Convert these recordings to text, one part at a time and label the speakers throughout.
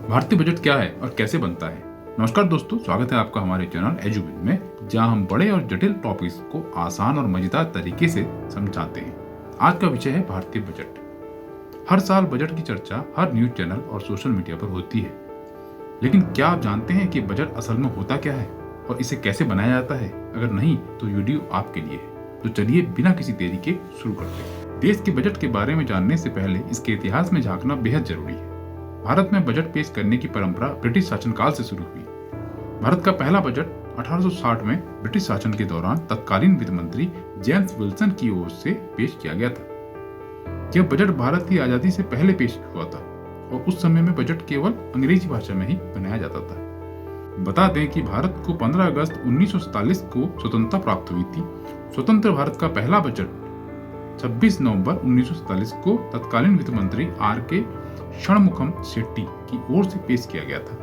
Speaker 1: भारतीय बजट क्या है और कैसे बनता है। नमस्कार दोस्तों, स्वागत है आपका हमारे चैनल एजुविन में, जहां हम बड़े और जटिल टॉपिक्स को आसान और मजेदार तरीके से समझाते हैं। आज का विषय है भारतीय बजट। हर साल बजट की चर्चा हर न्यूज चैनल और सोशल मीडिया पर होती है, लेकिन क्या आप जानते हैं कि बजट असल में होता क्या है और इसे कैसे बनाया जाता है? अगर नहीं तो वीडियो आपके लिए है। तो चलिए बिना किसी देरी के शुरू करते हैं। देश के बजट के बारे में जानने से पहले इसके इतिहास में झांकना बेहद जरूरी है। भारत में बजट पेश करने की परंपरा ब्रिटिश शासनकाल से शुरू हुई। भारत का पहला बजट 1860 में ब्रिटिश शासन के दौरान तत्कालीन वित्त मंत्री जेम्स विल्सन की ओर से पेश किया गया था। यह बजट भारत की आजादी से पहले पेश हुआ था और उस समय में बजट केवल अंग्रेजी भाषा में ही बनाया जाता था। बता दें कि भारत को 15 अगस्त 1947 को स्वतंत्रता प्राप्त हुई थी। स्वतंत्र भारत का पहला बजट 26 नवंबर 1947 को तत्कालीन वित्त मंत्री R.K. षणमुखम शेट्टी की ओर से पेश किया गया था।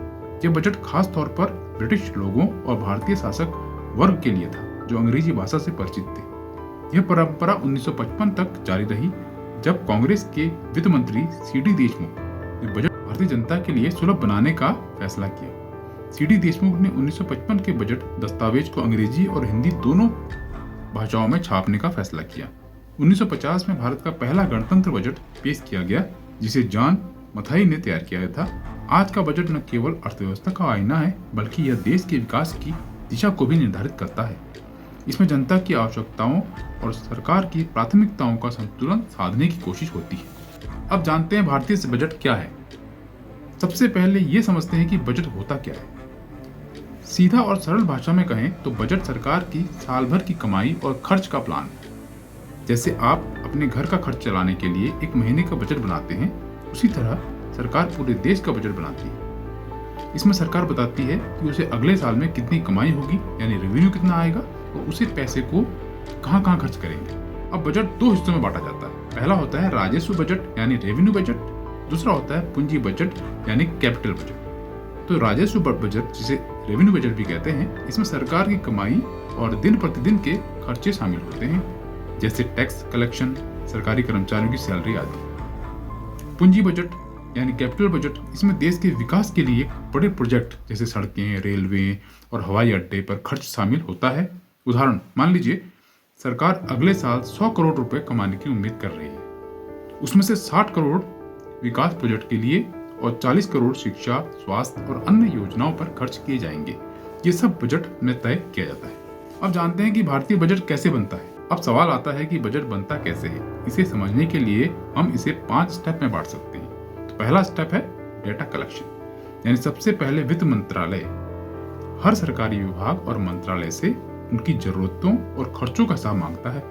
Speaker 1: यह बजट खास तौर पर ब्रिटिश लोगों और भारतीय शासक वर्ग के लिए था जो अंग्रेजी भाषा से परिचित थे। यह परंपरा 1955 तक जारी रही, जब कांग्रेस के वित्त मंत्री C.D. देशमुख ने बजट भारतीय जनता के लिए सुलभ बनाने का फैसला किया। C.D. देशमुख ने 1955 के बजट दस्तावेज को अंग्रेजी और हिंदी दोनों भाषाओं में छापने का फैसला किया। 1950 में भारत का पहला गणतंत्र बजट पेश किया गया, जिसे जॉन मथाई ने तैयार किया था। आज का बजट न केवल अर्थव्यवस्था का आईना है, बल्कि यह देश के विकास की दिशा को भी निर्धारित करता है। इसमें जनता की आवश्यकताओं और सरकार की प्राथमिकताओं का संतुलन साधने की कोशिश होती है। अब जानते हैं भारतीय बजट क्या है। सबसे पहले ये समझते हैं कि बजट होता क्या है। सीधा और सरल भाषा में कहें तो बजट सरकार की साल भर की कमाई और खर्च का प्लान है। जैसे आप अपने घर का खर्च चलाने के लिए एक महीने का बजट बनाते हैं, उसी तरह सरकार पूरे देश का बजट बनाती है। इसमें सरकार बताती है कि उसे अगले साल में कितनी कमाई होगी, यानी रेवेन्यू कितना आएगा, और उसी पैसे को कहां कहां खर्च करेंगे। अब बजट दो हिस्सों में बांटा जाता है। पहला होता है राजस्व बजट यानी रेवेन्यू बजट, दूसरा होता है पूंजी बजट यानी कैपिटल बजट। तो राजस्व बजट, जिसे रेवेन्यू बजट भी कहते हैं, इसमें सरकार की कमाई और दिन प्रतिदिन के खर्चे शामिल होते हैं, जैसे टैक्स कलेक्शन, सरकारी कर्मचारियों की सैलरी आदि। पूंजी बजट यानी कैपिटल बजट, इसमें देश के विकास के लिए बड़े प्रोजेक्ट जैसे सड़कें, रेलवे और हवाई अड्डे पर खर्च शामिल होता है। उदाहरण, मान लीजिए सरकार अगले साल 100 करोड़ रुपए कमाने की उम्मीद कर रही है। उसमें से 60 करोड़ विकास प्रोजेक्ट के लिए और 40 करोड़ शिक्षा, स्वास्थ्य और अन्य योजनाओं पर खर्च किए जाएंगे। ये सब बजट में तय किया जाता है। अब जानते हैं कि भारतीय बजट कैसे बनता है। अब सवाल आता है कि बजट बनता कैसे है। इसे समझने के लिए हम इसे 5 स्टेप में बांट सकते हैं। तो पहला स्टेप है डेटा कलेक्शन, यानी सबसे पहले वित्त मंत्रालय हर सरकारी विभाग और मंत्रालय से उनकी जरूरतों और खर्चों का हिसाब मांगता है।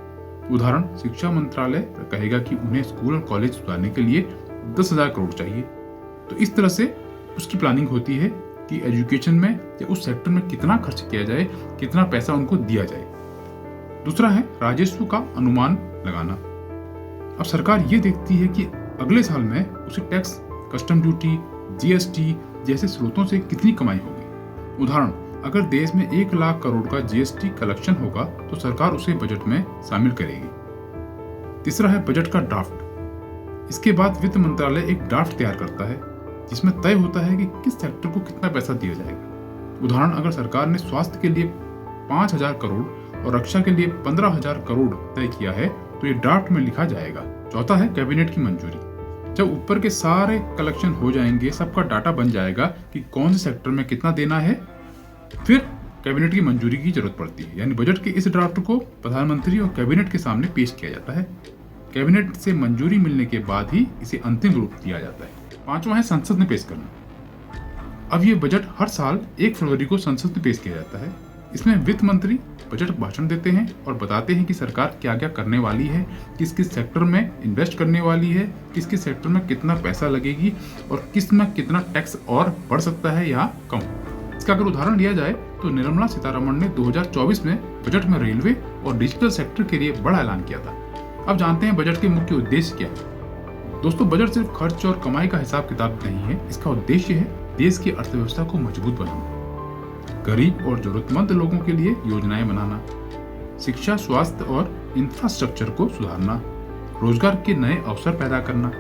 Speaker 1: उदाहरण, शिक्षा मंत्रालय कहेगा कि उन्हें स्कूल और कॉलेज सुधारने के लिए 10,000 करोड़ चाहिए। तो इस तरह से उसकी प्लानिंग होती है कि एजुकेशन में या उस सेक्टर में कितना खर्च किया जाए, कितना पैसा उनको दिया जाए। दूसरा है राजस्व का अनुमान लगाना। अब सरकार ये देखती है कि अगले साल में उसे टैक्स, कस्टम ड्यूटी, GST जैसे स्रोतों से कितनी कमाई होगी। उदाहरण, अगर देश में 1 लाख करोड़ का GST कलेक्शन होगा तो सरकार उसे बजट में शामिल करेगी। तीसरा है बजट का ड्राफ्ट। इसके बाद वित्त मंत्रालय एक ड्राफ्ट तैयार करता है, जिसमें तय होता है कि किस सेक्टर को कितना पैसा दिया जाएगा। उदाहरण, अगर सरकार ने स्वास्थ्य के लिए 5,000 करोड़ और रक्षा के लिए 15,000 करोड़ तय किया है तो ये ड्राफ्ट में लिखा जाएगा। चौथा है कैबिनेट की मंजूरी। जब ऊपर के सारे कलेक्शन हो जाएंगे, सबका डाटा बन जाएगा कि कौन से सेक्टर में कितना देना है, फिर कैबिनेट की मंजूरी की जरूरत पड़ती है। यानी बजट के इस ड्राफ्ट को प्रधानमंत्री और कैबिनेट के सामने पेश किया जाता है। कैबिनेट से मंजूरी मिलने के बाद ही इसे अंतिम रूप दिया जाता है। पांचवा है संसद में पेश करना। अब ये बजट हर साल 1 फरवरी को संसद में पेश किया जाता है। इसमें वित्त मंत्री बजट भाषण देते हैं और बताते हैं कि सरकार क्या क्या करने वाली है, किस किस सेक्टर में इन्वेस्ट करने वाली है, किस किस सेक्टर में कितना पैसा लगेगी और किस में कितना टैक्स और बढ़ सकता है या कम। इसका अगर उदाहरण लिया जाए तो निर्मला सीतारमण ने 2024 में बजट में रेलवे और डिजिटल सेक्टर के लिए बड़ा ऐलान किया था। अब जानते हैं बजट के मुख्य उद्देश्य क्या है। दोस्तों, बजट सिर्फ खर्च और कमाई का हिसाब किताब नहीं है। इसका उद्देश्य है देश की अर्थव्यवस्था को मजबूत बनाना, गरीब और जरूरतमंद लोगों के लिए योजनाएं बनाना, शिक्षा, स्वास्थ्य और इंफ्रास्ट्रक्चर को सुधारना, रोजगार के नए अवसर पैदा करना।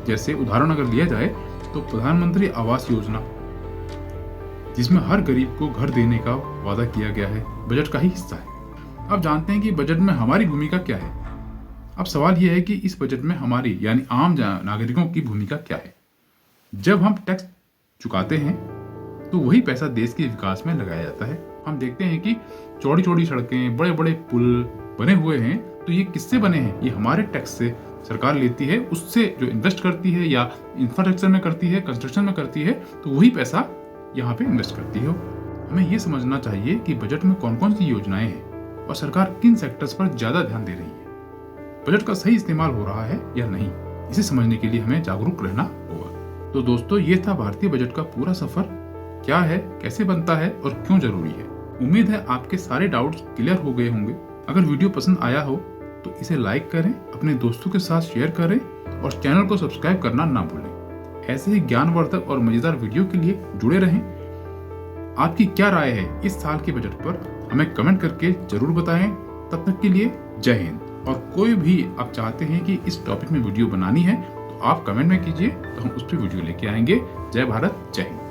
Speaker 1: जैसे उदाहरण अगर लिया जाए तो प्रधानमंत्री आवास योजना, जिसमें हर गरीब को घर देने का वादा किया गया है, बजट का ही हिस्सा है। अब जानते हैं कि बजट में हमारी भूमिका क्या है। अब सवाल यह है कि इस बजट में हमारी यानी आम नागरिकों की भूमिका क्या है। जब हम टैक्स चुकाते हैं तो वही पैसा देश के विकास में लगाया जाता है। हम देखते हैं कि चौड़ी चौड़ी सड़कें, बड़े बड़े पुल बने हुए हैं, तो ये किससे बने हैं? ये हमारे टैक्स से सरकार लेती है, उससे जो इन्वेस्ट करती है या इंफ्रास्ट्रक्चर में करती है, कंस्ट्रक्शन में करती है, तो वही पैसा यहाँ पे इन्वेस्ट करती है। हमें ये समझना चाहिए कि बजट में कौन कौन सी योजनाएं हैं और सरकार किन सेक्टर्स पर ज्यादा ध्यान दे रही है, बजट का सही इस्तेमाल हो रहा है या नहीं। इसे समझने के लिए हमें जागरूक रहना होगा। तो दोस्तों, ये था भारतीय बजट का पूरा सफर। क्या है, कैसे बनता है और क्यों जरूरी है। उम्मीद है आपके सारे डाउट्स क्लियर हो गए होंगे। अगर वीडियो पसंद आया हो तो इसे लाइक करें, अपने दोस्तों के साथ शेयर करें और चैनल को सब्सक्राइब करना ना भूलें। ऐसे ही ज्ञानवर्धक और मजेदार वीडियो के लिए जुड़े रहें। आपकी क्या राय है इस साल के बजट पर, हमें कमेंट करके जरूर बताएं। तब तक के लिए जय हिंद। और कोई भी आप चाहते हैं कि इस टॉपिक में वीडियो बनानी है तो आप कमेंट में कीजिए, तो हम उस पर वीडियो लेके आएंगे। जय भारत, जय हिंद।